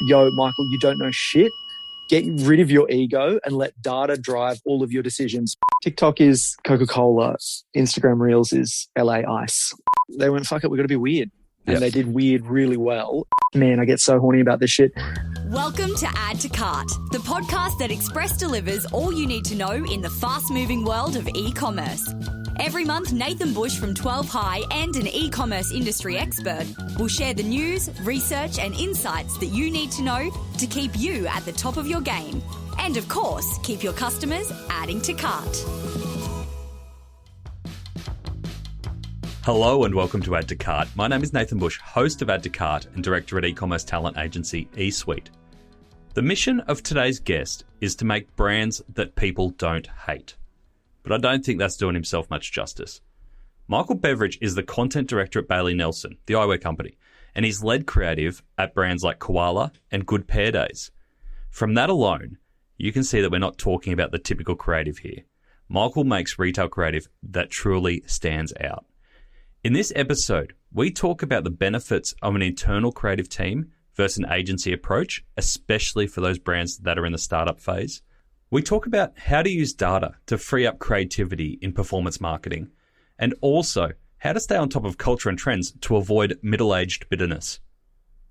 yo, Michael, you don't know shit. Get rid of your ego and let data drive all of your decisions. TikTok is Coca-Cola. Instagram Reels is LA Ice. They went, fuck it, we've got to be weird. And they did weird really well. Man, I get so horny about this shit. Welcome to Add to Cart, the podcast that express delivers all you need to know in the fast-moving world of e-commerce. Every month, Nathan Bush from 12 High and an e-commerce industry expert will share the news, research and insights that you need to know to keep you at the top of your game. And of course, keep your customers adding to cart. Hello and welcome to Add to Cart. My name is Nathan Bush, host of Add to Cart and director at e-commerce talent agency eSuite. The mission of today's guest is to make brands that people don't hate. But I don't think that's doing himself much justice. Michael Beveridge is the content director at Bailey Nelson, the eyewear company, and he's led creative at brands like Koala and Good Pair Days. From that alone, you can see that we're not talking about the typical creative here. Michael makes retail creative that truly stands out. In this episode, we talk about the benefits of an internal creative team versus an agency approach, especially for those brands that are in the startup phase. We talk about how to use data to free up creativity in performance marketing, and also how to stay on top of culture and trends to avoid middle-aged bitterness.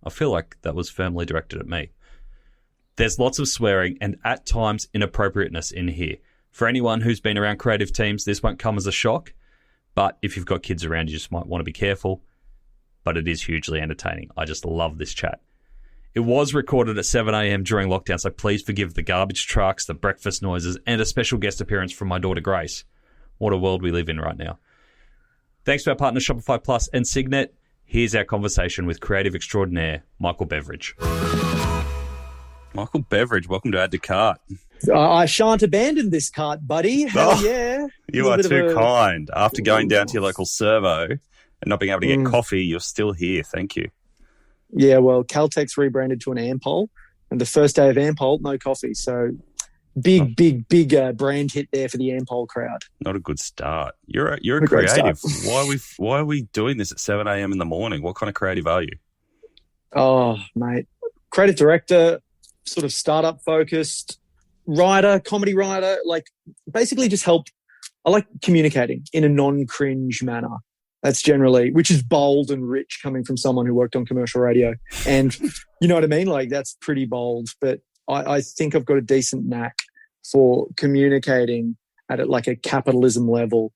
I feel like that was firmly directed at me. There's lots of swearing and at times inappropriateness in here. For anyone who's been around creative teams, this won't come as a shock, but if you've got kids around, you just might want to be careful. But it is hugely entertaining. I just love this chat. It was recorded at 7 a.m. during lockdown, so please forgive the garbage trucks, the breakfast noises, and a special guest appearance from my daughter Grace. What a world we live in right now. Thanks to our partners Shopify Plus and Signet. Here's our conversation with creative extraordinaire Michael Beveridge. Michael Beveridge, welcome to Add to Cart. I shan't abandon this cart, buddy. Hell yeah. You are too kind. After going down to your local servo and not being able to get coffee, you're still here. Thank you. Yeah, well, Caltech's rebranded to an Ampol, and the first day of Ampol, no coffee. So big brand hit there for the Ampol crowd. Not a good start. You're a creative. Why are we doing this at 7 a.m. in the morning? What kind of creative are you? Oh, mate. Creative director, sort of startup focused, writer, comedy writer, like basically just help. I like communicating in a non-cringe manner. That's generally, which is bold and rich coming from someone who worked on commercial radio. And you know what I mean? Like that's pretty bold, but I think I've got a decent knack for communicating at like a capitalism level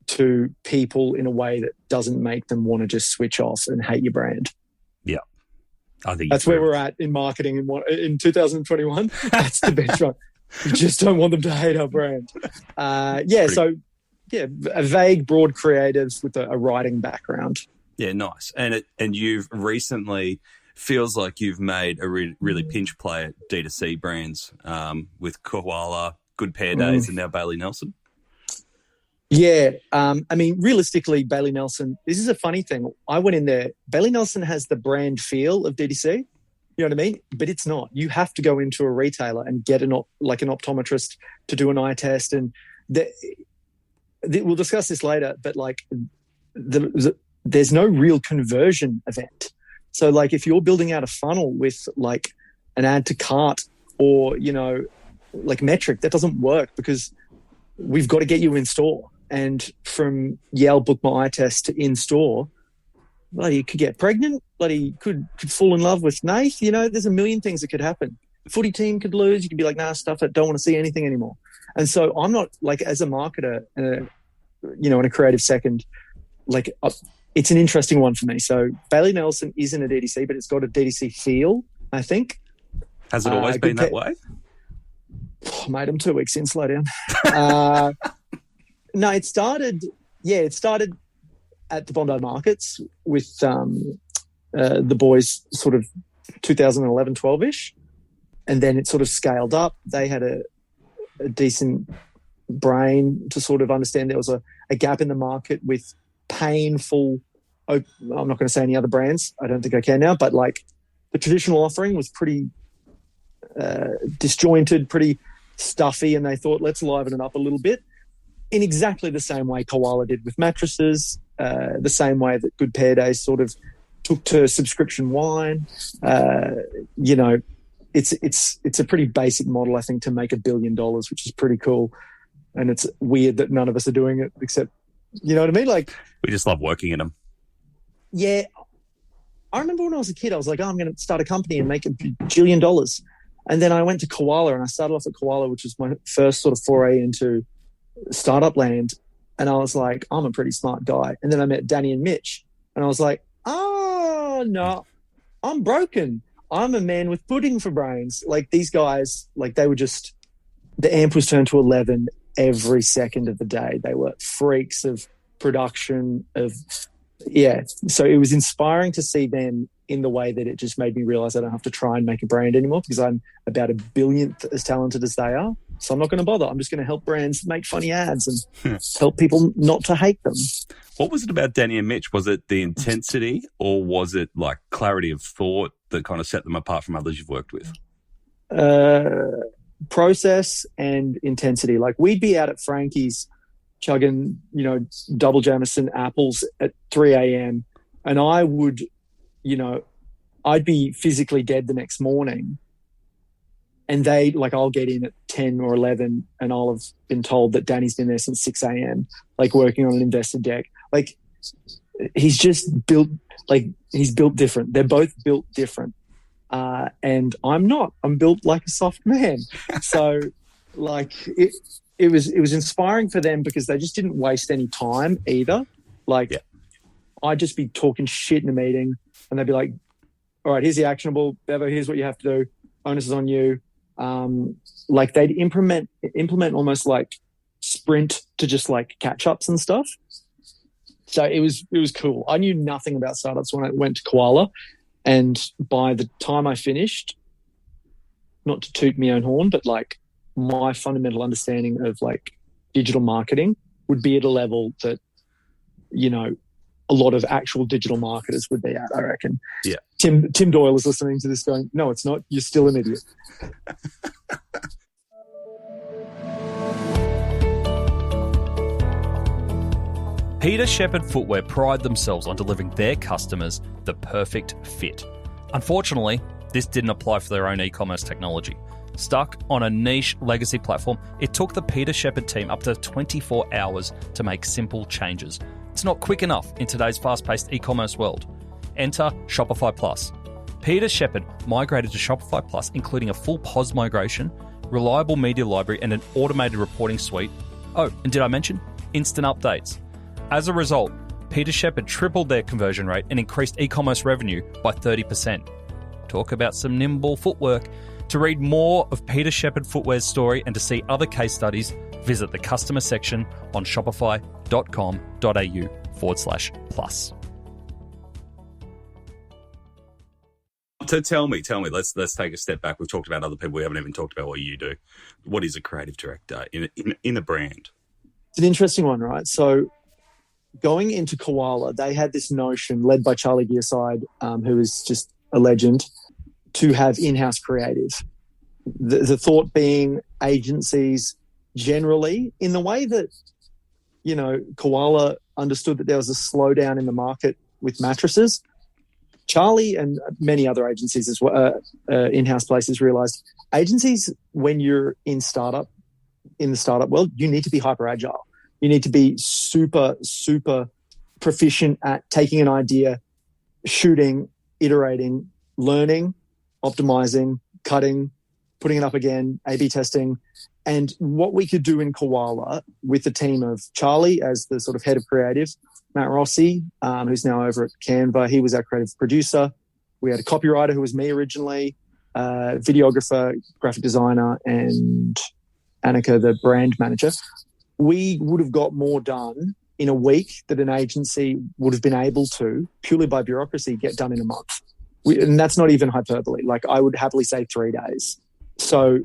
to people in a way that doesn't make them want to just switch off and hate your brand. Yeah. I think that's where we're at in marketing in 2021. That's the benchmark. We just don't want them to hate our brand. Yeah, a vague, broad creatives with a writing background. Yeah, nice. And you've recently, feels like you've made a really pinch play at D2C brands with Koala, Good Pair Days, and now Bailey Nelson. Yeah. I mean, realistically, Bailey Nelson, this is a funny thing. I went in there. Bailey Nelson has the brand feel of D2C. You know what I mean? But it's not. You have to go into a retailer and get an optometrist to do an eye test. And we'll discuss this later, but like there's no real conversion event. So like if you're building out a funnel with like an add to cart or, you know, like metric, that doesn't work because we've got to get you in store. And from I'll book my eye test to in store, bloody could get pregnant, bloody could fall in love with Nath. You know, there's a million things that could happen. The footy team could lose. You could be like, nah, stuff it. Don't want to see anything anymore. And so I'm not like, as a marketer, in a creative second, like it's an interesting one for me. So Bailey Nelson isn't a DDC, but it's got a DDC feel, I think. Has it always been that way? Oh, mate, I'm 2 weeks in, slow down. No, it started at the Bondi Markets with the boys sort of 2011, 12-ish. And then it sort of scaled up. They had a decent brain to sort of understand there was a gap in the market with painful, I'm not going to say any other brands. I don't think I can now, but like the traditional offering was pretty disjointed, pretty stuffy. And they thought, let's liven it up a little bit in exactly the same way Koala did with mattresses, the same way that Good Pair Days sort of took to subscription wine. You know, it's a pretty basic model, I think, to make $1 billion, which is pretty cool. And it's weird that none of us are doing it, except, you know what I mean? Like, we just love working in them. Yeah. I remember when I was a kid, I was like, I'm going to start a company and make $1 billion. And then I went to Koala, and I started off at Koala, which was my first sort of foray into startup land. And I was like, I'm a pretty smart guy. And then I met Danny and Mitch, and I was like, oh, no, I'm broken. I'm a man with pudding for brains. Like, these guys, like, they were just, the amp was turned to 11 every second of the day. They were freaks of production, so it was inspiring to see them in the way that it just made me realize I don't have to try and make a brand anymore, because I'm about 1 billionth as talented as they are. So I'm not going to bother. I'm just going to help brands make funny ads and help people not to hate them. What was it about Danny and Mitch? Was it the intensity, or was it like clarity of thought that kind of set them apart from others you've worked with? Process and intensity. Like, we'd be out at Frankie's chugging, you know, double Jameson apples at 3 a.m. and I would, you know, I'd be physically dead the next morning. And I'll get in at 10 or 11 and I'll have been told that Danny's been there since 6 a.m., like working on an investor deck. Like, he's built different. They're both built different. And I'm not. I'm built like a soft man. So, like, it was inspiring for them because they just didn't waste any time either. Like, I'd just be talking shit in a meeting and they'd be like, all right, here's the actionable. Bevo, here's what you have to do. Onus is on you. Like, they'd implement almost like sprint to just like catch ups and stuff. So it was cool. I knew nothing about startups when I went to Koala. And by the time I finished, not to toot my own horn, but like, my fundamental understanding of like digital marketing would be at a level that, you know, a lot of actual digital marketers would be at, I reckon. Yeah. Tim Doyle is listening to this going, no, it's not. You're still an idiot. Peter Shepard Footwear pride themselves on delivering their customers the perfect fit. Unfortunately, this didn't apply for their own e-commerce technology. Stuck on a niche legacy platform, it took the Peter Shepard team up to 24 hours to make simple changes. It's not quick enough in today's fast-paced e-commerce world. Enter Shopify Plus. Peter Shepard migrated to Shopify Plus, including a full POS migration, reliable media library, and an automated reporting suite. Oh, and did I mention? Instant updates. As a result, Peter Shepard tripled their conversion rate and increased e-commerce revenue by 30%. Talk about some nimble footwork. To read more of Peter Shepard Footwear's story and to see other case studies, visit the customer section on shopify.com.au/plus. So tell me, let's take a step back. We've talked about other people. We haven't even talked about what you do. What is a creative director in a brand? It's an interesting one, right? So going into Koala, they had this notion led by Charlie Gearside, who is just a legend, to have in-house creative. The thought being agencies generally, in the way that, you know, Koala understood that there was a slowdown in the market with mattresses, Charlie and many other agencies as well, in-house places, realized agencies, when you're in the startup world, you need to be hyper agile. You need to be super, super proficient at taking an idea, shooting, iterating, learning, optimizing, cutting, putting it up again, A/B testing. And what we could do in Koala with the team of Charlie as the sort of head of creative, Matt Rossi, who's now over at Canva, he was our creative producer. We had a copywriter who was me originally, videographer, graphic designer, and Annika, the brand manager. We would have got more done in a week that an agency would have been able to, purely by bureaucracy, get done in a month. And that's not even hyperbole. Like, I would happily say 3 days. So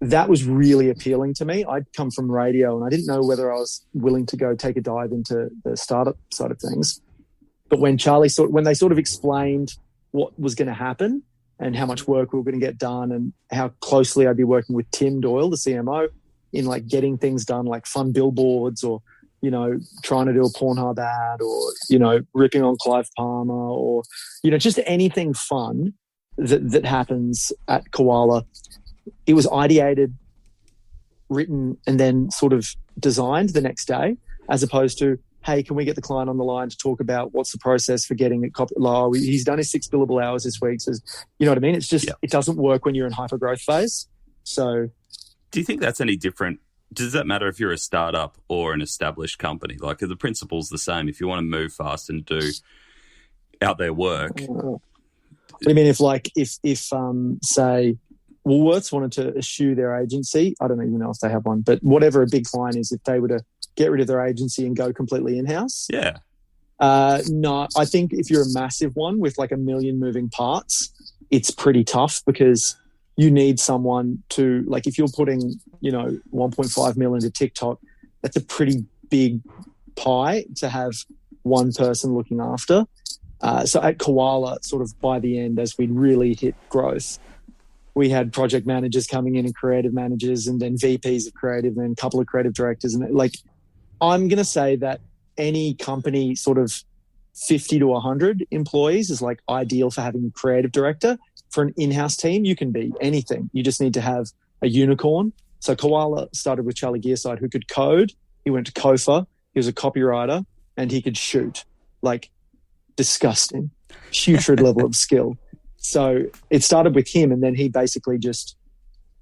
that was really appealing to me. I'd come from radio and I didn't know whether I was willing to go take a dive into the startup side of things. But when they sort of explained what was going to happen and how much work we were going to get done and how closely I'd be working with Tim Doyle, the CMO, in like getting things done, like fun billboards or trying to do a Pornhub ad or, ripping on Clive Palmer or, just anything fun that happens at Koala. It was ideated, written, and then sort of designed the next day, as opposed to, hey, can we get the client on the line to talk about what's the process for getting it he's done his 6 billable hours this week. So, you know what I mean? It's just, It doesn't work when you're in hyper-growth phase. So do you think that's any different? Does that matter if you're a startup or an established company? Like, are the principles the same? If you want to move fast and do out there work. What do you mean if say Woolworths wanted to eschew their agency? I don't even know if they have one, but whatever a big client is, if they were to get rid of their agency and go completely in-house? Yeah. No, I think if you're a massive one with like 1 million moving parts, it's pretty tough because you need someone to, like, if you're putting, 1.5 million into TikTok, that's a pretty big pie to have one person looking after. So at Koala, sort of by the end, as we'd really hit growth, we had project managers coming in and creative managers and then VPs of creative and a couple of creative directors. And I'm going to say that any company sort of 50 to 100 employees is like ideal for having a creative director. For an in-house team, you can be anything. You just need to have a unicorn. So Koala started with Charlie Gearside, who could code. He went to Kofa. He was a copywriter and he could shoot. Like, disgusting, putrid level of skill. So it started with him, and then he basically just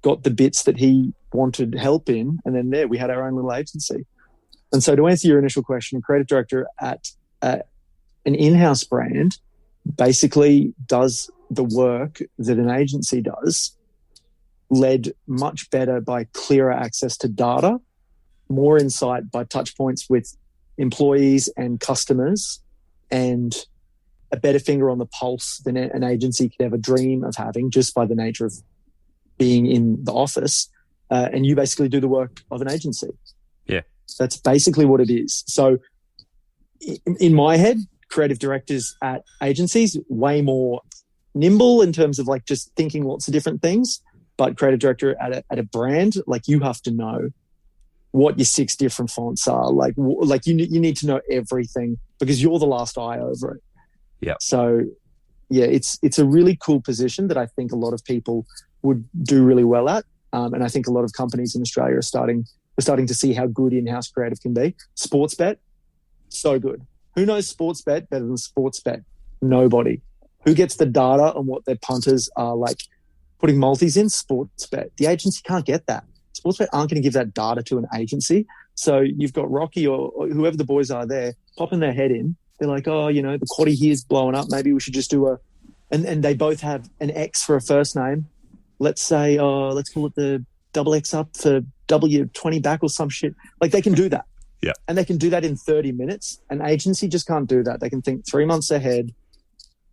got the bits that he wanted help in. And then we had our own little agency. And so to answer your initial question, a creative director at an in-house brand basically does the work that an agency does, led much better by clearer access to data, more insight by touch points with employees and customers, and a better finger on the pulse than an agency could ever dream of having just by the nature of being in the office. And you basically do the work of an agency. Yeah. That's basically what it is. So in my head, creative directors at agencies, way more nimble in terms of like just thinking lots of different things. But creative director at a brand, like, you have to know what your 6 different fonts are. Like you need to know everything because you're the last eye over it. Yeah. So yeah, it's a really cool position that I think a lot of people would do really well at. And I think a lot of companies in Australia are starting to see how good in-house creative can be. Sportsbet, so good. Who knows Sportsbet better than Sportsbet? Nobody. Who gets the data on what their punters are like putting multis in? Sportsbet. The agency can't get that. Sportsbet aren't going to give that data to an agency. So you've got Rocky or whoever the boys are there popping their head in. They're like, oh, the quaddie here's blowing up. Maybe we should just do and they both have an X for a first name. Let's say, let's call it the double X up for W20 back or some shit. Like, they can do that. Yeah. And they can do that in 30 minutes. An agency just can't do that. They can think 3 months ahead.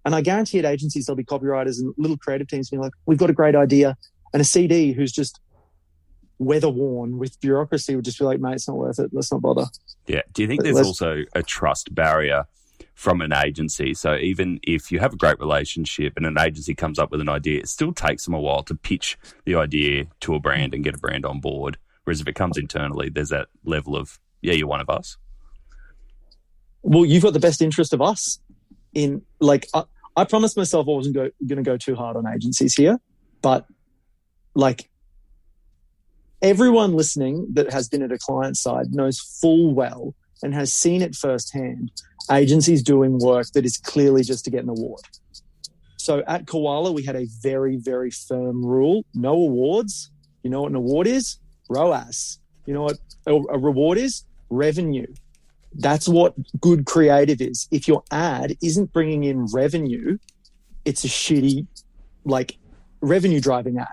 And I guarantee at agencies, there'll be copywriters and little creative teams being like, we've got a great idea. And a CD who's just weather worn with bureaucracy would just be like, mate, it's not worth it. Let's not bother. Yeah. Do you think there's also a trust barrier from an agency? So even if you have a great relationship and an agency comes up with an idea, it still takes them a while to pitch the idea to a brand and get a brand on board. Whereas if it comes internally, there's that level of, yeah, you're one of us. Well, you've got the best interest of us in, like, I promised myself I wasn't going to go too hard on agencies here, but like, everyone listening that has been at a client side knows full well and has seen it firsthand, agencies doing work that is clearly just to get an award. So at Koala, we had a very, very firm rule: no awards. You know what an award is? ROAS. You know what a reward is? Revenue. That's what good creative is. If your ad isn't bringing in revenue, it's a shitty, like, revenue driving ad.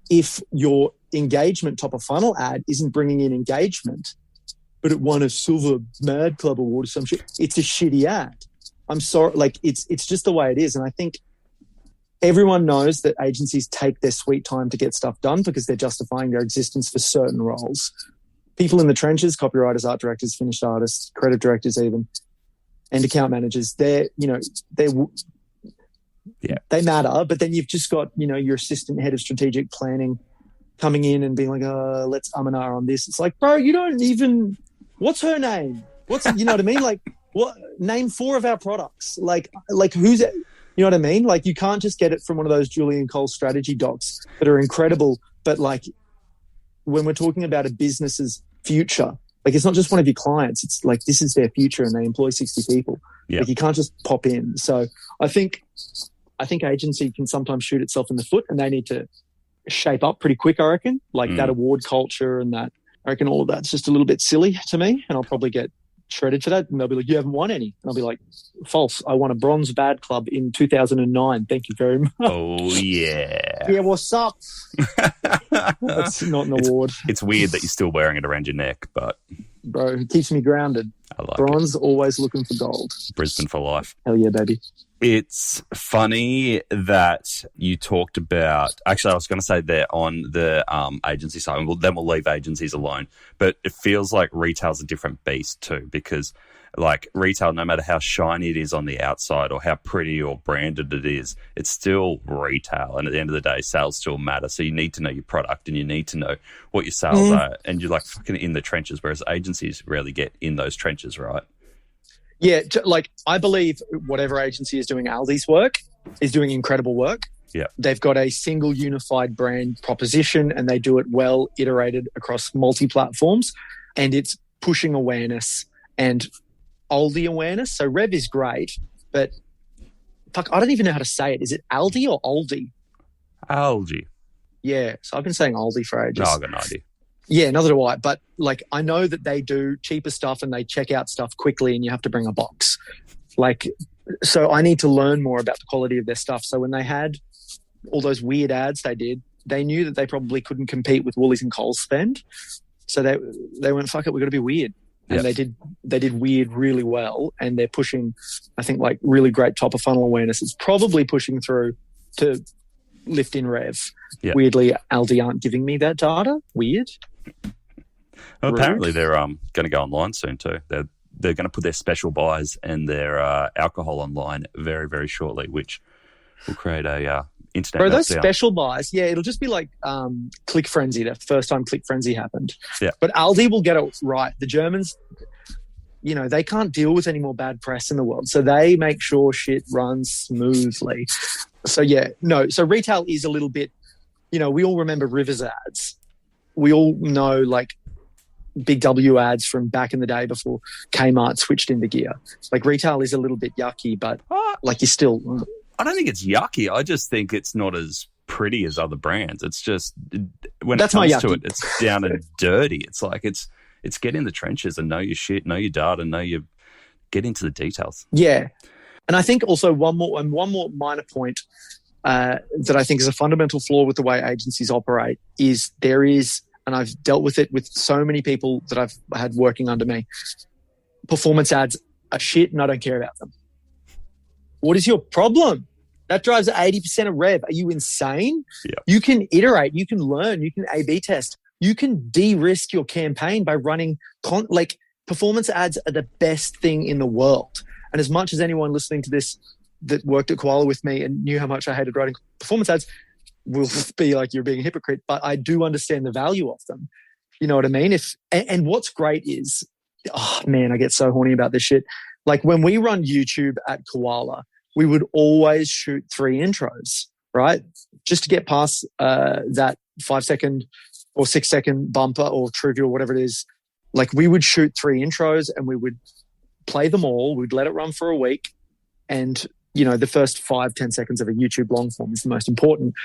If your engagement top of funnel ad isn't bringing in engagement, but it won a silver Mad Club award or some shit, it's a shitty ad. I'm sorry. Like, it's just the way it is. And I think everyone knows that agencies take their sweet time to get stuff done because they're justifying their existence for certain roles. People in the trenches, copywriters, art directors, finished artists, creative directors even, and account managers, they matter. But then you've just got, your assistant head of strategic planning coming in and being like, let's and ah on this. It's like, bro, you don't even What's her name? You know what I mean? Like, what? Name 4 of our products. Like who's it? You know what I mean? Like, you can't just get it from one of those Julian Cole strategy docs that are incredible. But like, when we're talking about a business's future, like, it's not just one of your clients. It's like, this is their future and they employ 60 people. Yeah. Like, you can't just pop in. So I think agency can sometimes shoot itself in the foot, and they need to shape up pretty quick, I reckon. Like that award culture and that, I reckon all of that's just a little bit silly to me, and I'll probably get shredded for that. And they'll be like, you haven't won any. And I'll be like, false. I won a bronze bad club in 2009. Thank you very much. Oh, yeah. Yeah, what's up? That's not an award. It's weird that you're still wearing it around your neck, but... Bro, it keeps me grounded. I like Bronze, it. Always looking for gold. Brisbane for life. Hell yeah, baby. It's funny that you talked about... Actually, I was going to say that on the agency side, and then we'll leave agencies alone. But it feels like retail's a different beast too, because like retail, no matter how shiny it is on the outside or how pretty or branded it is, it's still retail. And at the end of the day, sales still matter. So you need to know your product and you need to know what your sales are. And you're like fucking in the trenches, whereas agencies rarely get in those trenches, right? Yeah, like I believe whatever agency is doing Aldi's work is doing incredible work. Yeah. They've got a single unified brand proposition and they do it well iterated across multi-platforms, and it's pushing awareness and Aldi awareness. So Rev is great, but fuck, I don't even know how to say it. Is it Aldi or Aldi? Aldi. Yeah, so I've been saying Aldi for ages. No, I've got no idea. Yeah, neither do I. But like, I know that they do cheaper stuff and they check out stuff quickly and you have to bring a box. Like, so I need to learn more about the quality of their stuff. So when they had all those weird ads they did, they knew that they probably couldn't compete with Woolies and Coles spend. So they went, fuck it, we've got to be weird. And they did weird really well. And they're pushing, I think, like really great top of funnel awareness. It's probably pushing through to lift in rev. Yeah. Weirdly, Aldi aren't giving me that data. Weird. Well, apparently they're going to go online soon too. They're going to put their special buys and their alcohol online very, very shortly, which will create a internet. Bro, those special buys, yeah, it'll just be like Click Frenzy, the first time Click Frenzy happened. Yeah. But Aldi will get it right. The Germans, you know, they can't deal with any more bad press in the world. So they make sure shit runs smoothly. So yeah, no. So retail is a little bit, you know, we all remember Rivers ads. We all know like Big W ads from back in the day before Kmart switched into gear. Like retail is a little bit yucky, but like you still... I don't think it's yucky. I just think it's not as pretty as other brands. It's just when it comes to it, it's down and dirty. It's like it's get in the trenches and know your shit, know your data, get into the details. Yeah, and I think also one more minor point that I think is a fundamental flaw with the way agencies operate is and I've dealt with it with so many people that I've had working under me. Performance ads are shit, and I don't care about them. What is your problem? That drives 80% of rev. Are you insane? Yeah. You can iterate. You can learn. You can A/B test. You can de-risk your campaign by running performance ads are the best thing in the world. And as much as anyone listening to this that worked at Koala with me and knew how much I hated writing performance ads will be like, you're being a hypocrite, but I do understand the value of them. You know what I mean? And what's great is, oh man, I get so horny about this shit. Like when we run YouTube at Koala, we would always shoot 3 intros, right? Just to get past that 5-second or 6-second bumper or trivia or whatever it is. Like we would shoot 3 intros and we would play them all. We'd let it run for a week. And, you know, the first 5-10 seconds of a YouTube long form is the most important.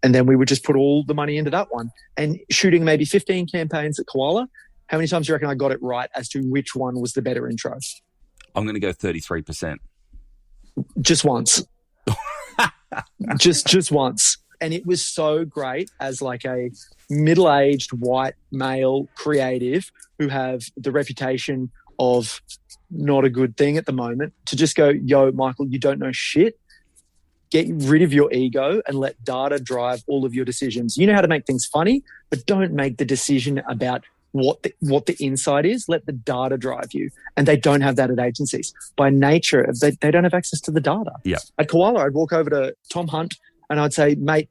And then we would just put all the money into that one. And shooting maybe 15 campaigns at Koala, how many times do you reckon I got it right as to which one was the better intro? I'm going to go 33%. Just once. just once. And it was so great as like a middle-aged white male creative who have the reputation of not a good thing at the moment to just go, yo, Michael, you don't know shit. Get rid of your ego and let data drive all of your decisions. You know how to make things funny, but don't make the decision about what the insight is. Let the data drive you. And they don't have that at agencies. By nature, they don't have access to the data. Yeah. At Koala, I'd walk over to Tom Hunt and I'd say, mate,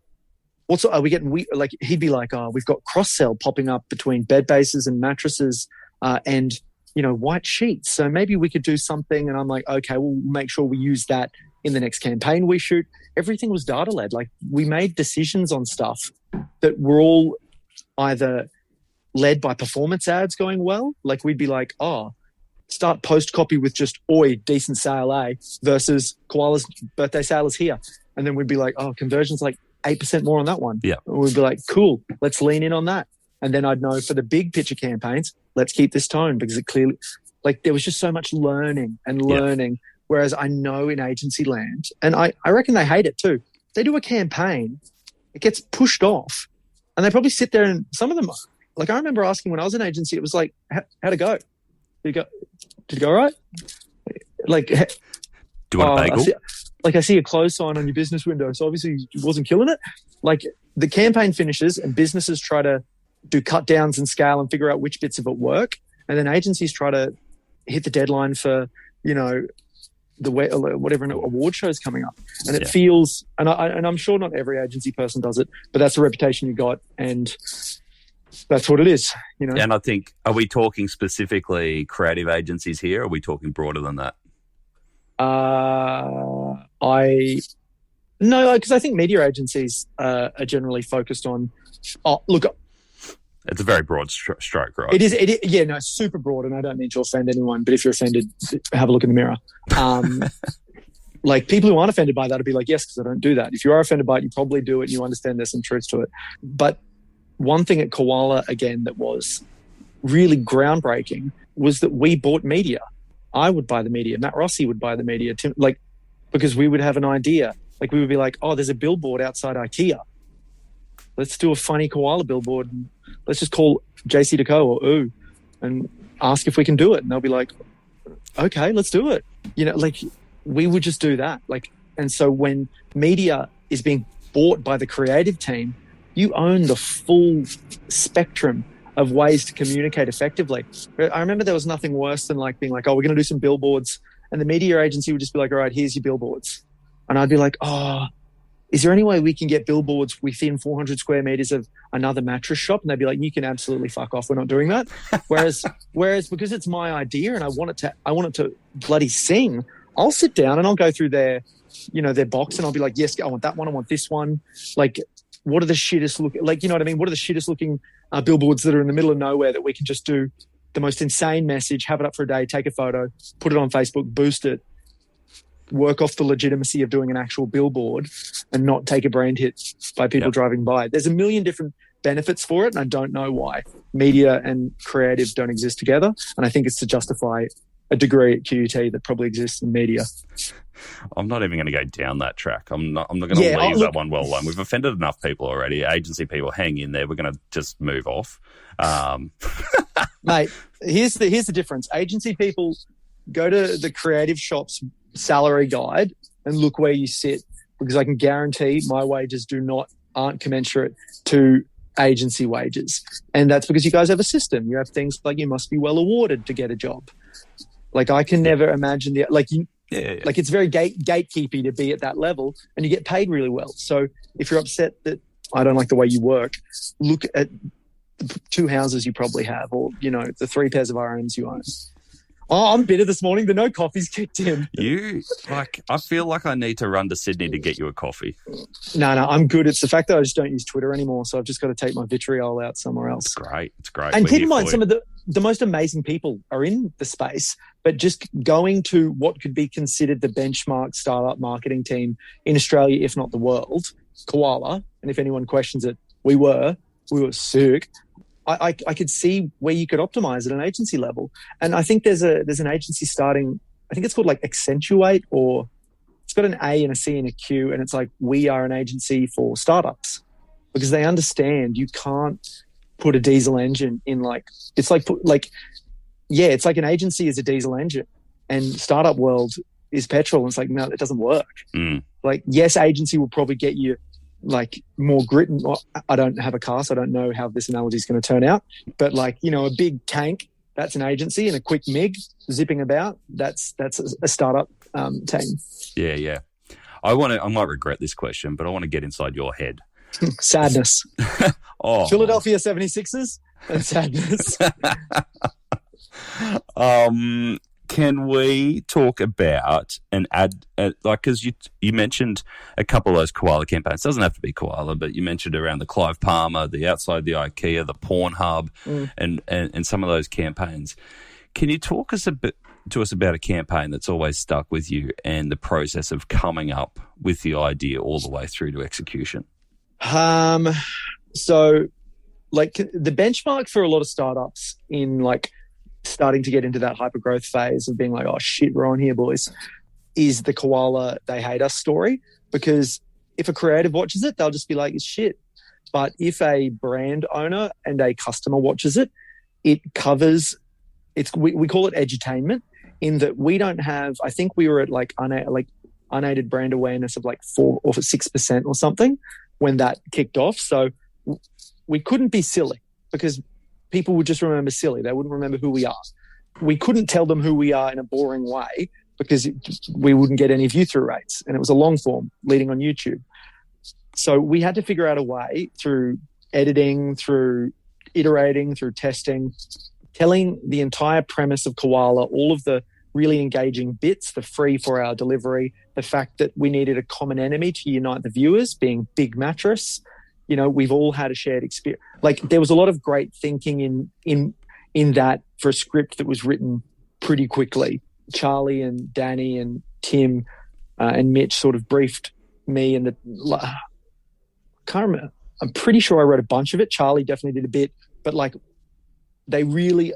are we getting, like, he'd be like, oh, we've got cross-sell popping up between bed bases and mattresses and white sheets. So maybe we could do something. And I'm like, okay, we'll make sure we use that in the next campaign we shoot. Everything was data led. Like we made decisions on stuff that were all either led by performance ads going well. Like we'd be like, start post copy with just oi, decent sale, versus Koala's birthday sale is here. And then we'd be like, conversion's like 8% more on that one. Yeah. And we'd be like, cool, let's lean in on that. And then I'd know for the big picture campaigns, let's keep this tone, because it clearly, like there was just so much learning. Whereas I know in agency land, and I reckon they hate it too. They do a campaign, it gets pushed off, and they probably sit there and some of them, like I remember asking when I was in agency, it was like, how'd it go? Did it go all right? Like, do you want a bagel? I see a close sign on your business window, so obviously you wasn't killing it. Like the campaign finishes and businesses try to do cut downs and scale and figure out which bits of it work. And then agencies try to hit the deadline for, whatever award show is coming up. And it feels, and I'm sure not every agency person does it, but that's the reputation you got. And that's what it is, And I think, are we talking specifically creative agencies here? Or are we talking broader than that? No, because I think media agencies are generally focused on, it's a very broad stroke, right? It is. Super broad, and I don't mean to offend anyone, but if you're offended, have a look in the mirror. Like people who aren't offended by that would be like, yes, because I don't do that. If you are offended by it, you probably do it and you understand there's some truth to it. But one thing at Koala, again, that was really groundbreaking was that we bought media. I would buy the media. Matt Rossi would buy the media, because we would have an idea. Like we would be like, there's a billboard outside IKEA. Let's do a funny koala billboard. And let's just call JC Deco or Ooh and ask if we can do it. And they'll be like, okay, let's do it. We would just do that. And so when media is being bought by the creative team, you own the full spectrum of ways to communicate effectively. I remember there was nothing worse than being like, we're going to do some billboards. And the media agency would just be like, all right, here's your billboards. And I'd be like, is there any way we can get billboards within 400 square meters of another mattress shop? And they'd be like, you can absolutely fuck off. We're not doing that. Whereas because it's my idea and I want it to bloody sing, I'll sit down and I'll go through their box and I'll be like, yes, I want that one. I want this one. Like, what are the shittest looking, what are the shittest looking billboards that are in the middle of nowhere that we can just do the most insane message, have it up for a day, take a photo, put it on Facebook, boost it, work off the legitimacy of doing an actual billboard and not take a brand hit by people driving by. There's a million different benefits for it, and I don't know why media and creative don't exist together. And I think it's to justify a degree at QUT that probably exists in media. I'm not even going to go down that track. I'm not going to leave that one well alone. We've offended enough people already. Agency people, hang in there. We're going to just move off. Mate, here's the difference. Agency people, go to the creative shop's salary guide and look where you sit, because I can guarantee my wages aren't commensurate to agency wages. And that's because you guys have a system. You have things like you must be well awarded to get a job. Like I can never imagine like it's very gatekeepy to be at that level, and you get paid really well. So if you're upset that I don't like the way you work, look at the 2 houses you probably have, or the 3 pairs of RMs you own. Oh, I'm bitter this morning. The no coffee's kicked in. I feel like I need to run to Sydney to get you a coffee. No, I'm good. It's the fact that I just don't use Twitter anymore, so I've just got to take my vitriol out somewhere else. It's great. And keep in mind, some of the most amazing people are in the space, but just going to what could be considered the benchmark startup marketing team in Australia, if not the world, Koala, and if anyone questions it, we were sick. I could see where you could optimize at an agency level. And I think there's an agency starting, I think it's called like Accentuate, or it's got an A and a C and a Q, and it's like, we are an agency for startups, because they understand you can't put a diesel engine in it's like an agency is a diesel engine and startup world is petrol. And it's like, no, it doesn't work. Like, yes, agency will probably get you more grit. And I don't have a car, so I don't know how this analogy is going to turn out. But a big tank, that's an agency, and a quick MIG zipping about, that's a startup team. Yeah. I might regret this question, but I want to get inside your head. Sadness. Philadelphia 76ers and sadness. Can we talk about an ad, because you mentioned a couple of those koala campaigns. It doesn't have to be koala, but you mentioned around the Clive Palmer, the outside the IKEA, the Pornhub, and some of those campaigns. Can you talk to us about a campaign that's always stuck with you and the process of coming up with the idea all the way through to execution? So, like, the benchmark for a lot of startups in like starting to get into that hyper growth phase of being like, oh shit, we're on here, boys, is the koala they hate us story. Because if a creative watches it, they'll just be like, it's shit. But if a brand owner and a customer watches it, it covers, we call it edutainment, in that we don't have, I think we were at like unaided brand awareness of like 4 or 6% or something when that kicked off. So we couldn't be silly because people would just remember silly. They wouldn't remember who we are. We couldn't tell them who we are in a boring way because we wouldn't get any view-through rates. And it was a long form leading on YouTube. So we had to figure out a way through editing, through iterating, through testing, telling the entire premise of Koala, all of the really engaging bits, the free 4-hour delivery, the fact that we needed a common enemy to unite the viewers, being Big Mattress. You know, we've all had a shared experience. Like, there was a lot of great thinking in that for a script that was written pretty quickly. Charlie and Danny and Tim and Mitch sort of briefed me, and I can't remember. I'm pretty sure I wrote a bunch of it. Charlie definitely did a bit, but like, they really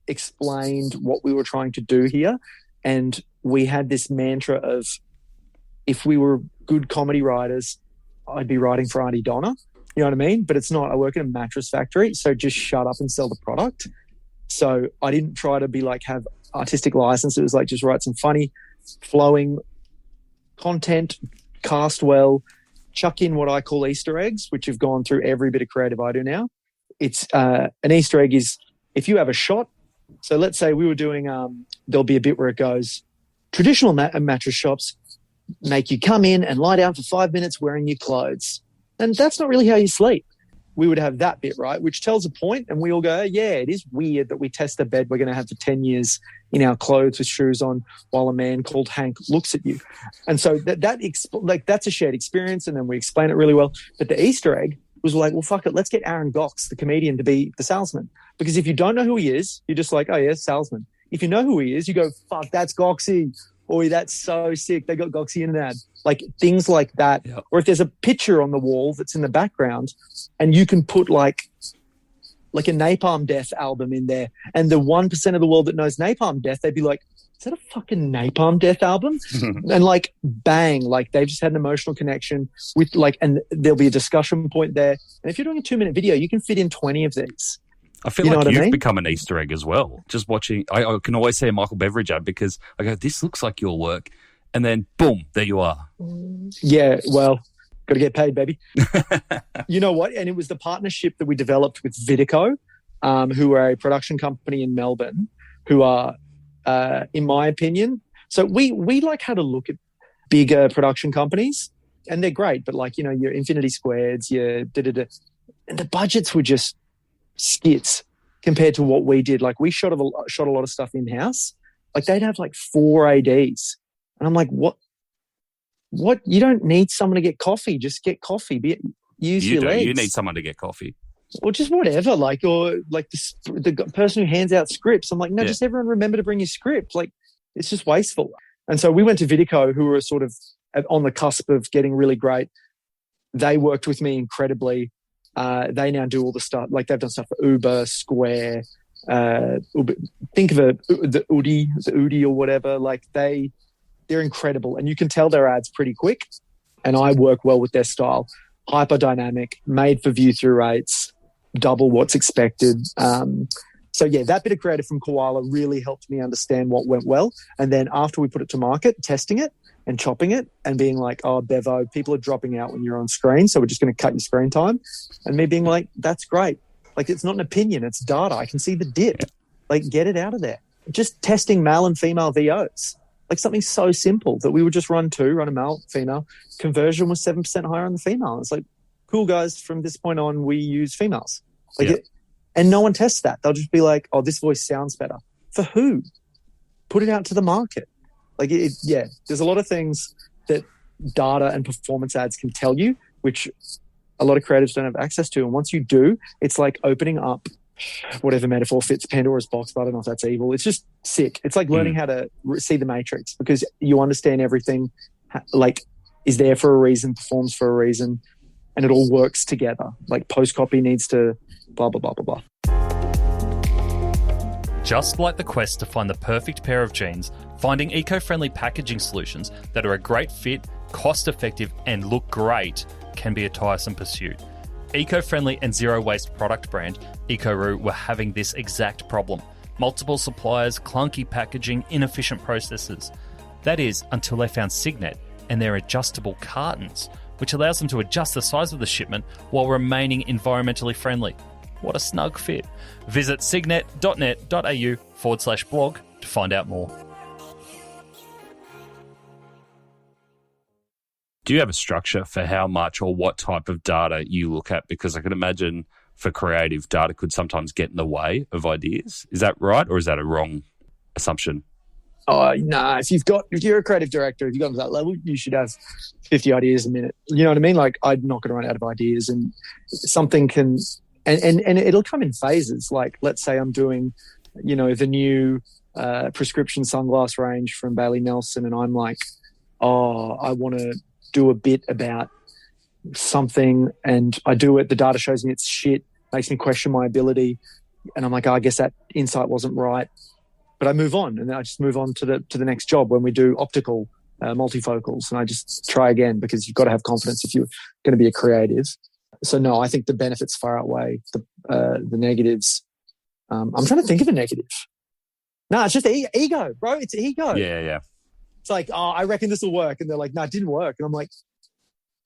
explained what we were trying to do here. And we had this mantra of, if we were good comedy writers, I'd be writing for Auntie Donna. You know what I mean? But it's not. I work in a mattress factory, so just shut up and sell the product. So I didn't try to be like, have artistic license. It was like, just write some funny, flowing content, cast well, chuck in what I call Easter eggs, which have gone through every bit of creative I do now. It's an Easter egg is if you have a shot. So let's say we were doing, there'll be a bit where it goes, traditional mattress shops make you come in and lie down for 5 minutes wearing your clothes. And that's not really how you sleep. We would have that bit, right, which tells a point, and we all go, yeah, it is weird that we test a bed we're going to have for 10 years in our clothes with shoes on while a man called Hank looks at you. And so that's a shared experience, and then we explain it really well. But the Easter egg was like, well, fuck it, let's get Aaron Gox, the comedian, to be the salesman. Because if you don't know who he is, you're just like, oh, yeah, salesman. If you know who he is, you go, fuck, that's Goxie. Or that's so sick, they got Goxie in an ad. Like, things like that. Yep. Or if there's a picture on the wall that's in the background and you can put like a Napalm Death album in there, and the 1% of the world that knows Napalm Death, they'd be like, is that a fucking Napalm Death album? And like, bang, like they've just had an emotional connection with like, and there'll be a discussion point there. And if you're doing a 2-minute video, you can fit in 20 of these. I feel like you've become an Easter egg as well. Just watching, I can always see a Michael Beveridge ad because I go, this looks like your work. And then, boom, there you are. Yeah, well, got to get paid, baby. You know what? And it was the partnership that we developed with Vidico, who are a production company in Melbourne, who are, in my opinion, so we like how to look at bigger production companies, and they're great, but like, you know, your Infinity Squareds, your da-da-da, and the budgets were just skits compared to what we did. Like, we shot a lot of stuff in-house. Like, they'd have like 4 ADs. And I'm like, what? You don't need someone to get coffee. Just get coffee. Use your legs. You need someone to get coffee. Or just whatever. Like, or like the person who hands out scripts. I'm like, no, just everyone remember to bring your script. Like, it's just wasteful. And so we went to Vidico, who were sort of on the cusp of getting really great. They worked with me incredibly. They now do all the stuff. Like, they've done stuff for Uber, Square. Think of the Udi or whatever. Like, they're incredible, and you can tell their ads pretty quick. And I work well with their style. Hyper dynamic, made for view through rates, double what's expected. So yeah, that bit of creative from Koala really helped me understand what went well. And then after we put it to market, testing it and chopping it and being like, oh, Bevo, people are dropping out when you're on screen, so we're just going to cut your screen time. And me being like, that's great. Like, it's not an opinion, it's data. I can see the dip. Like, get it out of there. Just testing male and female VOs. Like, something so simple that we would just run a male, female. Conversion was 7% higher on the female. It's like, cool, guys, from this point on, we use females. Like, and no one tests that. They'll just be like, oh, this voice sounds better. For who? Put it out to the market. There's a lot of things that data and performance ads can tell you, which a lot of creatives don't have access to. And once you do, it's like opening up, whatever metaphor fits, Pandora's box, but I don't know if that's evil. It's just sick. It's like learning how to see the matrix, because you understand everything is there for a reason, performs for a reason, and it all works together. Like post copy needs to blah, blah, blah, blah, blah. Just like the quest to find the perfect pair of jeans, finding eco-friendly packaging solutions that are a great fit, cost-effective, and look great can be a tiresome pursuit. Eco-friendly and zero-waste product brand Ecoroo were having this exact problem. Multiple suppliers, clunky packaging, inefficient processes. That is, until they found Signet and their adjustable cartons, which allows them to adjust the size of the shipment while remaining environmentally friendly. What a snug fit. Visit signet.net.au/blog to find out more. Do you have a structure for how much or what type of data you look at? Because I can imagine for creative, data could sometimes get in the way of ideas. Is that right, or is that a wrong assumption? Oh, nah. If you're a creative director, if you've gotten to that level, you should have 50 ideas a minute. You know what I mean? Like, I'm not going to run out of ideas, and something can, and it'll come in phases. Like, let's say I'm doing, the new prescription sunglass range from Bailey Nelson, and I'm like, oh, I want to do a bit about something, and I do it. The data shows me it's shit, makes me question my ability, and I'm like, oh, I guess that insight wasn't right. But I move on, and then I just move on to the next job when we do optical multifocals, and I just try again, because you've got to have confidence if you're going to be a creative. So no, I think the benefits far outweigh the negatives. I'm trying to think of a negative. No, it's just ego, bro. It's ego. Yeah. It's like, oh, I reckon this will work, and they're like, no, it didn't work, and I'm like,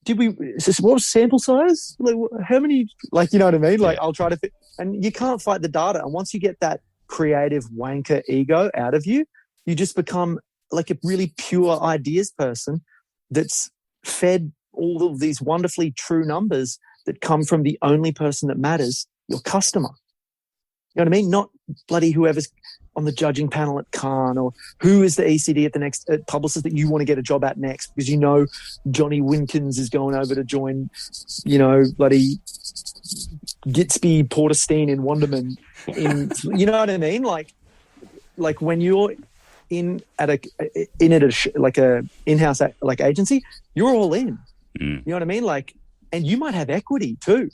what was sample size? Like, how many? Like, you know what I mean? Like, I'll try to fit, and you can't fight the data. And once you get that creative wanker ego out of you, you just become like a really pure ideas person that's fed all of these wonderfully true numbers that come from the only person that matters, your customer. You know what I mean? Not bloody whoever's on the judging panel at Cannes, or who is the ECD at the next publicist that you want to get a job at next, because Johnny Winkins is going over to join, bloody Gitsby Porterstein in Wonderman. You know what I mean? Like when you're in at a in-house agency, you're all in. You know what I mean? Like, and you might have equity too.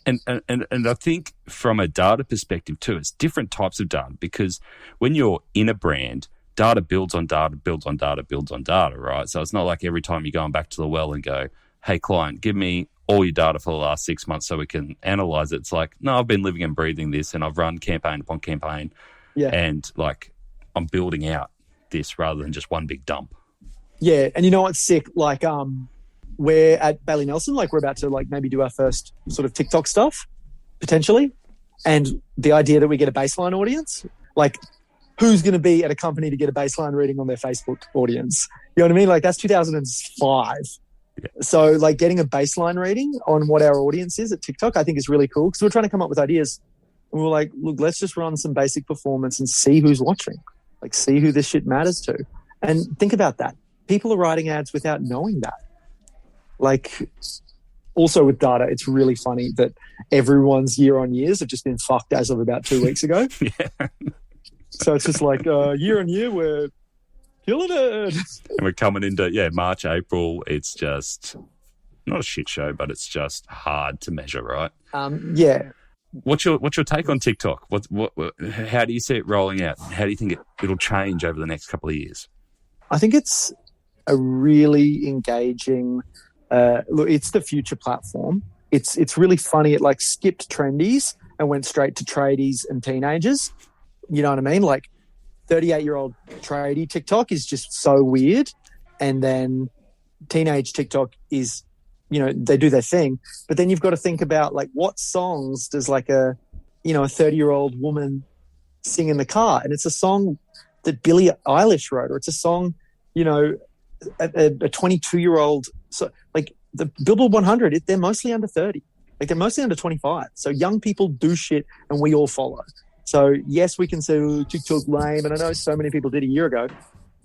And I think from a data perspective too, it's different types of data, because when you're in a brand, data builds on data, builds on data, builds on data, right? So it's not like every time you're going back to the well and go, hey, client, give me all your data for the last 6 months so we can analyze it. It's like, no, I've been living and breathing this, and I've run campaign upon campaign. Yeah. And like, I'm building out this rather than just one big dump. Yeah. And you know what's sick? Like, we're at Bailey Nelson, like we're about to maybe do our first sort of TikTok stuff, potentially. And the idea that we get a baseline audience, like who's going to be at a company to get a baseline reading on their Facebook audience? You know what I mean? Like that's 2005. Yeah. So like getting a baseline reading on what our audience is at TikTok, I think is really cool, because we're trying to come up with ideas. And we're like, look, let's just run some basic performance and see who's watching, like see who this shit matters to. And think about that. People are writing ads without knowing that. Like, also with data, it's really funny that everyone's year on years have just been fucked as of about 2 weeks ago. Yeah. So it's just like year on year, we're killing it. And we're coming into, March, April. It's just not a shit show, but it's just hard to measure, right? Yeah. What's your take on TikTok? How do you see it rolling out? How do you think it'll change over the next couple of years? I think it's a really engaging... look, it's the future platform. It's really funny. It like skipped trendies and went straight to tradies and teenagers. You know what I mean? Like 38-year-old tradie TikTok is just so weird. And then teenage TikTok is, they do their thing. But then you've got to think about like what songs does like a 30-year-old woman sing in the car? And it's a song that Billie Eilish wrote, or it's a song, a 22-year-old. So like the Billboard 100, they're mostly under 30. Like they're mostly under 25. So young people do shit and we all follow. So yes, we can say, oh, TikTok lame. And I know so many people did a year ago.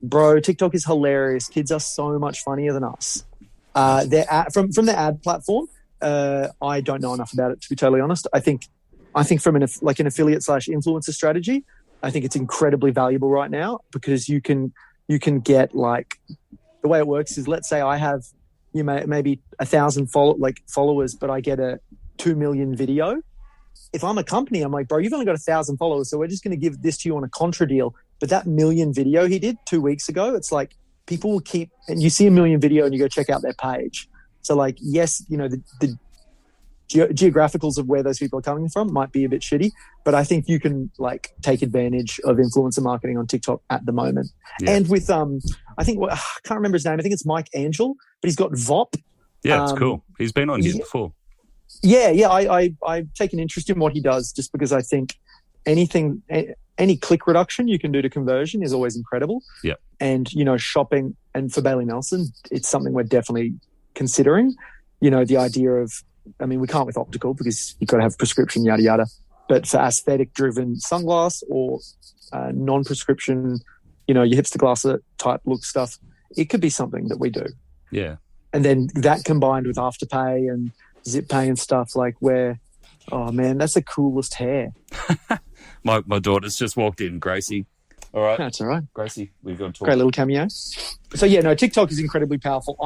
Bro, TikTok is hilarious. Kids are so much funnier than us. From the ad platform, I don't know enough about it, to be totally honest. I think from an affiliate / influencer strategy, I think it's incredibly valuable right now because you can get like, the way it works is, let's say I have maybe 1,000 followers, but I get a 2 million video. If I'm a company, I'm like, bro, you've only got 1,000 followers, so we're just going to give this to you on a contra deal. But that 1 million video he did 2 weeks ago, it's like people will keep, and you see a 1 million video and you go check out their page. So like, yes, the geographicals of where those people are coming from might be a bit shitty, but I think you can like take advantage of influencer marketing on TikTok at the moment. Yeah. And with I can't remember his name. I think it's Mike Angel, but he's got VOP. Yeah, it's cool. He's been on here before. Yeah. I've taken interest in what he does just because I think any click reduction you can do to conversion is always incredible. Yeah. And shopping, and for Bailey Nelson, it's something we're definitely considering. The idea of, I mean, we can't with optical because you've got to have prescription, yada, yada. But for aesthetic-driven sunglass or non-prescription, your hipster glasser type look stuff, it could be something that we do. Yeah. And then that combined with Afterpay and Zip Pay and stuff, like where, oh, man, that's the coolest hair. My daughter's just walked in, Gracie. All right. That's all right. Gracie, we've got to talk. Great little cameo. So, yeah, no, TikTok is incredibly powerful.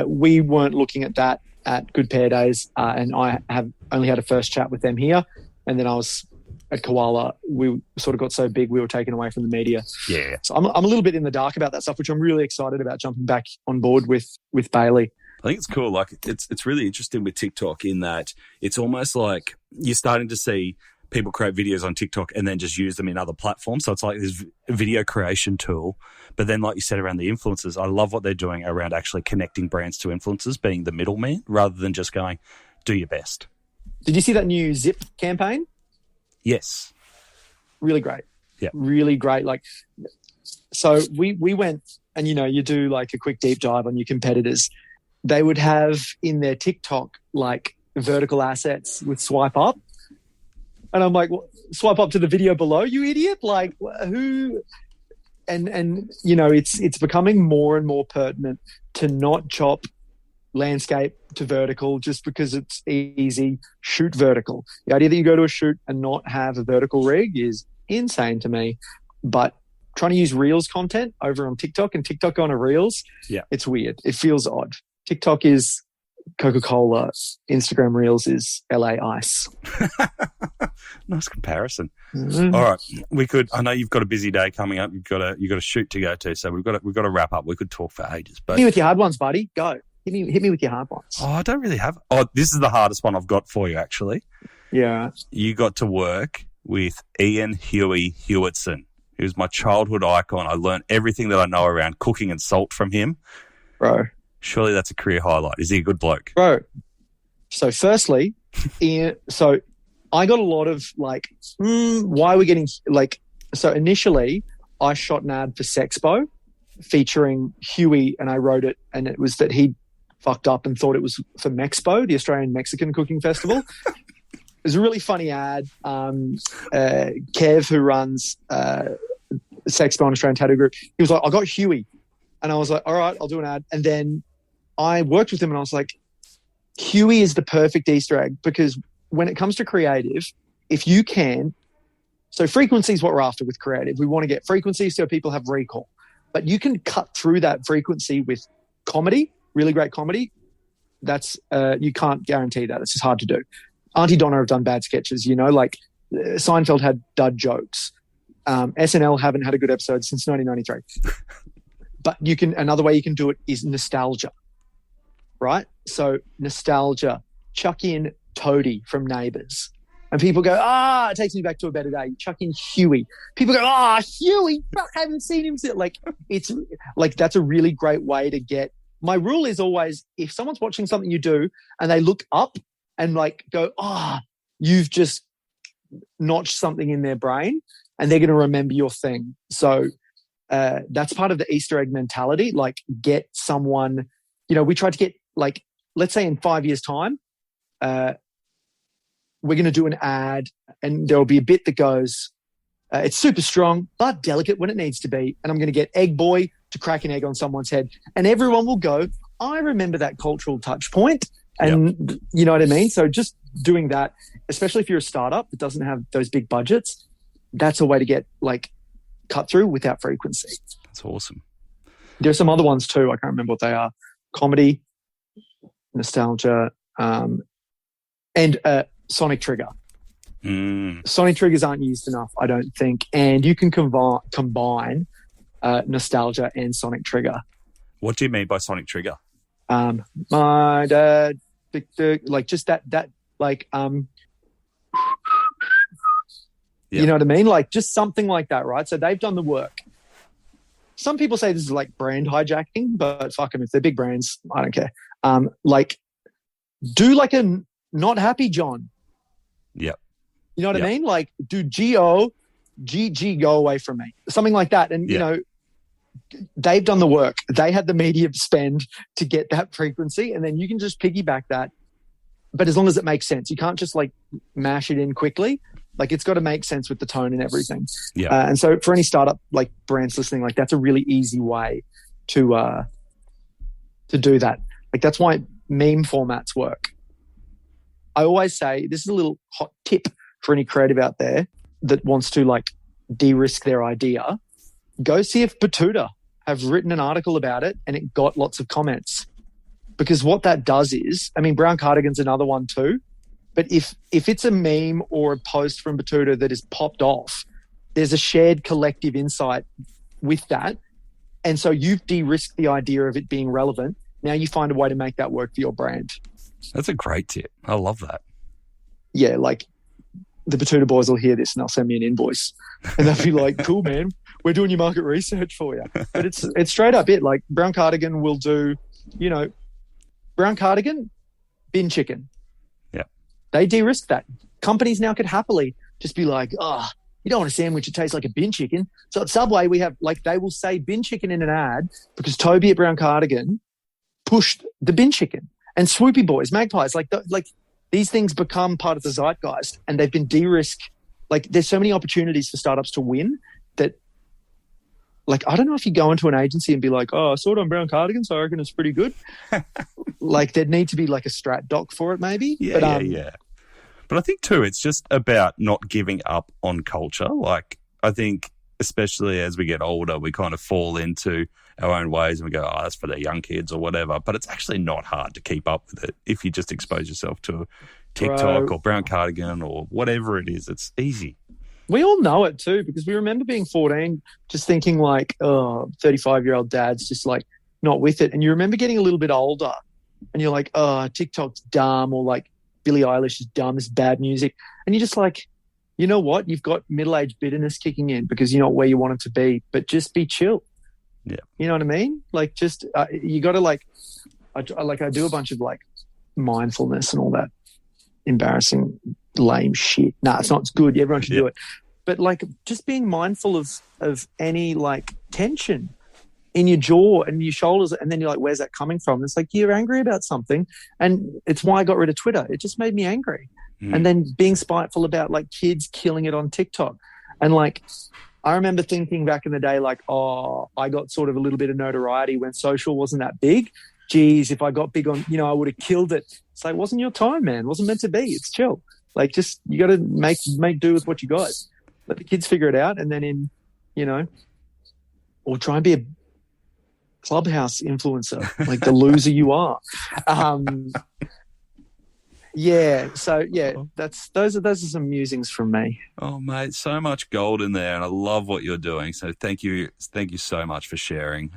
We weren't looking at that at Good Pair Days, and I have only had a first chat with them here, and then I was at Koala. We sort of got so big we were taken away from the media. Yeah. So I'm a little bit in the dark about that stuff, which I'm really excited about jumping back on board with Bailey. I think it's cool. Like it's really interesting with TikTok in that it's almost like you're starting to see people create videos on TikTok and then just use them in other platforms. So it's like this video creation tool. But then, like you said, around the influencers, I love what they're doing around actually connecting brands to influencers, being the middleman rather than just going, do your best. Did you see that new Zip campaign? Yes. Really great. Yeah. Really great. Like, so we went and, you do like a quick deep dive on your competitors. They would have in their TikTok, like vertical assets with swipe up. And I'm like, well, swipe up to the video below, you idiot. Like who? And it's becoming more and more pertinent to not chop landscape to vertical just because it's easy. Shoot vertical. The idea that you go to a shoot and not have a vertical rig is insane to me. But trying to use Reels content over on TikTok and TikTok on a Reels, it's weird. It feels odd. TikTok is Coca-Cola, Instagram Reels is LA Ice. Nice comparison. Mm-hmm. All right, I know you've got a busy day coming up. You've got a shoot to go to, so we've got to wrap up. We could talk for ages. But hit me with your hard ones, buddy. Go. Hit me with your hard ones. Oh, I don't really have. Oh, this is the hardest one I've got for you, actually. Yeah. You got to work with Ian Huey Hewitson. He was my childhood icon. I learned everything that I know around cooking and salt from him. Bro. Surely that's a career highlight. Is he a good bloke? Bro. So firstly, so I got a lot of like, why are we getting like, so initially I shot an ad for Sexpo featuring Huey and I wrote it and it was that he fucked up and thought it was for Mexpo, the Australian Mexican Cooking Festival. It was a really funny ad. Kev, who runs Sexpo and Australian Tattoo Group, he was like, I got Huey. And I was like, all right, I'll do an ad. And then I worked with him and I was like, Huey is the perfect Easter egg because when it comes to creative, if you can, so frequency is what we're after with creative. We want to get frequency so people have recall. But you can cut through that frequency with comedy, really great comedy. That's you can't guarantee that. It's just hard to do. Auntie Donna have done bad sketches, like Seinfeld had dud jokes. SNL haven't had a good episode since 1993. But another way you can do it is nostalgia, right? So nostalgia, chuck in Toadie from Neighbours. And people go, it takes me back to a better day. Chuck in Huey. People go, Huey, fuck, I haven't seen him since. Like, it's like, that's a really great way to get. My rule is always, if someone's watching something you do and they look up and like go, you've just notched something in their brain and they're going to remember your thing. So that's part of the Easter egg mentality. Like get someone, we tried to get like, let's say in 5 years time, we're going to do an ad and there'll be a bit that goes, it's super strong, but delicate when it needs to be. And I'm going to get Egg Boy to crack an egg on someone's head. And everyone will go, I remember that cultural touch point. And you know what I mean? So just doing that, especially if you're a startup that doesn't have those big budgets, that's a way to get like cut through without frequency. That's awesome. There's some other ones too. I can't remember what they are. Comedy, nostalgia, and sonic trigger. Sonic triggers aren't used enough, I don't think. And you can combine nostalgia and sonic trigger. What do you mean by sonic trigger? My dad, like just that, like, you know what I mean? Like just something like that, right? So they've done the work. Some people say this is like brand hijacking, but fuck them. If they're big brands, I don't care. Like do like a not happy John. Yep. You know what I mean? Like do GG go away from me. Something like that. And, you know, they've done the work. They had the media spend to get that frequency, and then you can just piggyback that. But as long as it makes sense, you can't just like mash it in quickly. Like it's got to make sense with the tone and everything. Yeah. And so for any startup like brands listening, like that's a really easy way to do that. Like that's why meme formats work. I always say this is a little hot tip for any creative out there that wants to like de-risk their idea. Go see if Batuta have written an article about it and it got lots of comments. Because what that does is, I mean, Brown Cardigan's another one too. But if it's a meme or a post from Batuta that is popped off, there's a shared collective insight with that. And so you've de-risked the idea of it being relevant. Now you find a way to make that work for your brand. That's a great tip. I love that. Yeah, like the Batuta boys will hear this and they'll send me an invoice. And they'll be like, cool, man, we're doing your market research for you. But it's straight up it. Like Brown Cardigan will do, you know, Brown Cardigan, bin chicken. Yeah. They de-risk that. Companies now could happily just be like, oh, you don't want a sandwich that tastes like a bin chicken. So at Subway, we have, like, they will say bin chicken in an ad because Toby at Brown Cardigan pushed the bin chicken. And Swoopy Boys, Magpies, like these things become part of the zeitgeist, and they've been de-risked. Like there's so many opportunities for startups to win that, like, I don't know if you go into an agency and be like, oh, I saw it on Brown Cardigan, so I reckon it's pretty good. Like there'd need to be like a strat doc for it maybe. Yeah. But I think too, it's just about not giving up on culture. Like I think especially as we get older, we kind of fall into our own ways and we go, oh, that's for the young kids or whatever. But it's actually not hard to keep up with it if you just expose yourself to TikTok or Brown Cardigan or whatever it is. It's easy. We all know it too, because we remember being 14, just thinking like, oh, 35-year-old dad's just like not with it. And you remember getting a little bit older and you're like, oh, TikTok's dumb, or like Billie Eilish is dumb, it's bad music. And you're just like, you know what? You've got middle-aged bitterness kicking in because you're not where you want it to be, but just be chill. Yeah. You know what I mean? Like just, you got to like, I do a bunch of like mindfulness and all that embarrassing, lame shit. Nah, it's not. It's good. Everyone should do it. But like just being mindful of any like tension in your jaw and your shoulders, and then you're like, where's that coming from? It's like you're angry about something, and it's why I got rid of Twitter. It just made me angry. And then being spiteful about like kids killing it on TikTok. And like I remember thinking back in the day, like, oh, I got sort of a little bit of notoriety when social wasn't that big. Geez, if I got big on, you know, I would have killed it. It's like, it wasn't your time, man. It wasn't meant to be. It's chill. Like just, you got to make do with what you got. Let the kids figure it out. And then in, you know, or try and be a Clubhouse influencer, like the loser you are. Yeah. So yeah, those are some musings from me. Oh mate, so much gold in there, and I love what you're doing. So thank you so much for sharing.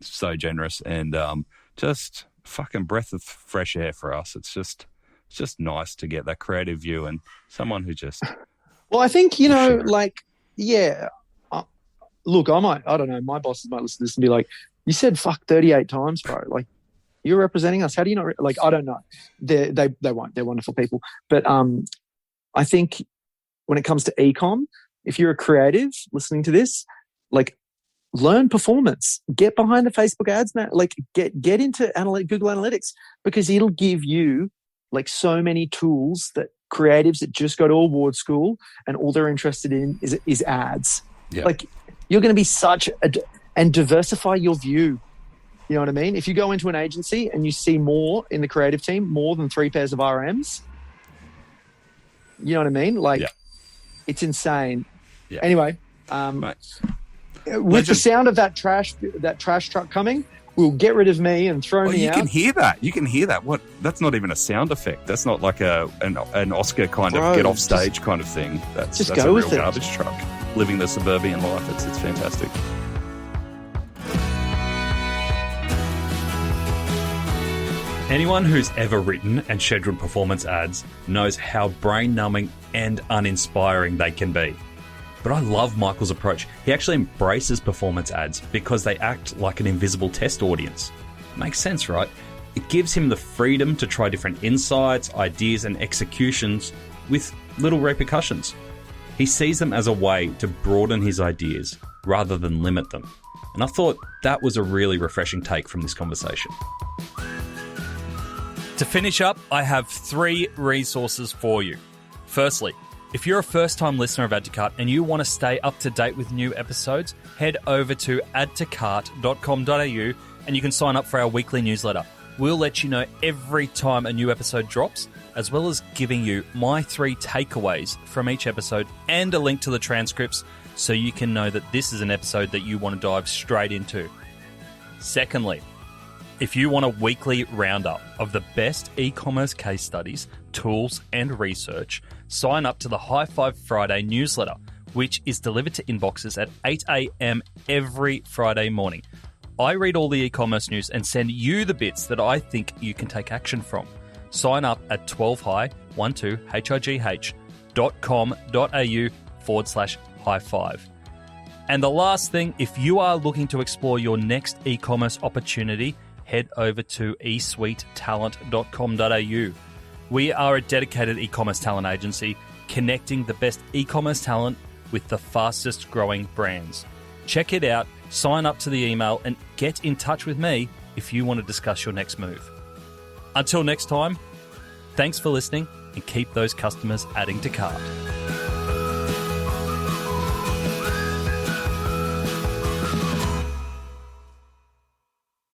So generous, and just fucking breath of fresh air for us. It's just nice to get that creative view and someone who just. Well, I think you know, like, yeah. Look, I don't know. My bosses might listen to this and be like, "You said fuck 38 times, bro." Like. You're representing us. How do you not like? I don't know. They won't. They're wonderful people. But I think when it comes to e-com, if you're a creative listening to this, like learn performance. Get behind the Facebook ads, man. Like get into Google Analytics, because it'll give you like so many tools that creatives that just go to award school and all they're interested in is ads. Yeah. Like, you're going to be and diversify your view. You know what I mean? If you go into an agency and you see more in the creative team, more than 3 pairs of RMs, you know what I mean? Like, it's insane. Yeah. Anyway, with the sound of that trash truck coming, we'll get rid of me and throw me out. You can hear that. What? That's not even a sound effect. That's not like an Oscar kind of get off stage kind of thing. That's a real garbage truck living the suburban life. It's fantastic. Anyone who's ever written and scheduled performance ads knows how brain-numbing and uninspiring they can be. But I love Michael's approach. He actually embraces performance ads because they act like an invisible test audience. Makes sense, right? It gives him the freedom to try different insights, ideas, and executions with little repercussions. He sees them as a way to broaden his ideas rather than limit them. And I thought that was a really refreshing take from this conversation. To finish up, I have 3 resources for you. Firstly, if you're a first-time listener of Add to Cart and you want to stay up to date with new episodes, head over to addtocart.com.au and you can sign up for our weekly newsletter. We'll let you know every time a new episode drops, as well as giving you my 3 takeaways from each episode and a link to the transcripts so you can know that this is an episode that you want to dive straight into. Secondly, if you want a weekly roundup of the best e-commerce case studies, tools, and research, sign up to the High Five Friday newsletter, which is delivered to inboxes at 8 a.m. every Friday morning. I read all the e-commerce news and send you the bits that I think you can take action from. Sign up at 12high.com.au/high five. And the last thing, if you are looking to explore your next e-commerce opportunity, head over to esuitetalent.com.au. We are a dedicated e-commerce talent agency connecting the best e-commerce talent with the fastest growing brands. Check it out, sign up to the email, and get in touch with me if you want to discuss your next move. Until next time, thanks for listening and keep those customers adding to cart.